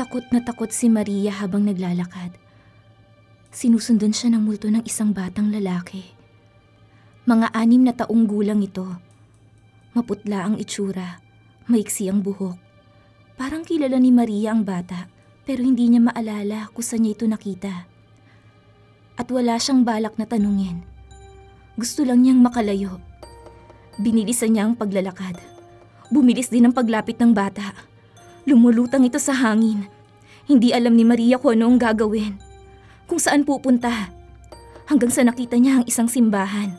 Takot na takot si Maria habang naglalakad. Sinusundan siya ng multo ng isang batang lalaki. Mga 6 na taong gulang ito. Maputla ang itsura, maiksi ang buhok. Parang kilala ni Maria ang bata, pero hindi niya maalala kung saan niya ito nakita. At wala siyang balak na tanungin. Gusto lang niyang makalayo. Binilisan niya ang paglalakad. Bumilis din ang paglapit ng bata. Lumulutang ito sa hangin. Hindi alam ni Maria kung ano ang gagawin. Kung saan pupunta. Hanggang sa nakita niya ang isang simbahan.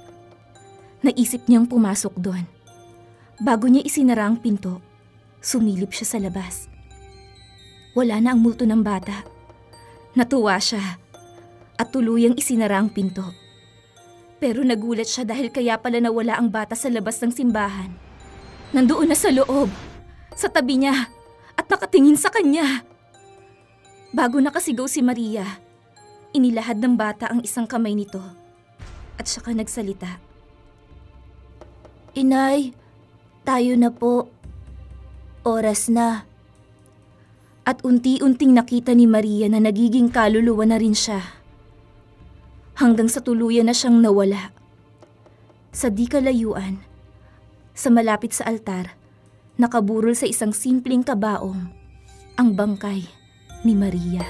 Naisip niyang pumasok doon. Bago niya isinara ang pinto, sumilip siya sa labas. Wala na ang multo ng bata. Natuwa siya at tuluyang isinara ang pinto. Pero nagulat siya dahil kaya pala nawala ang bata sa labas ng simbahan. Nandoon na sa loob, sa tabi niya, at nakatingin sa kanya. Bago nakasigaw si Maria, inilahad ng bata ang isang kamay nito at saka nagsalita. "Inay, tayo na po. Oras na." At unti-unting nakita ni Maria na nagiging kaluluwa na rin siya. Hanggang sa tuluyan na siyang nawala. Sa di kalayuan, sa malapit sa altar, nakaburol sa isang simpleng kabaong ang bangkay ni Maria.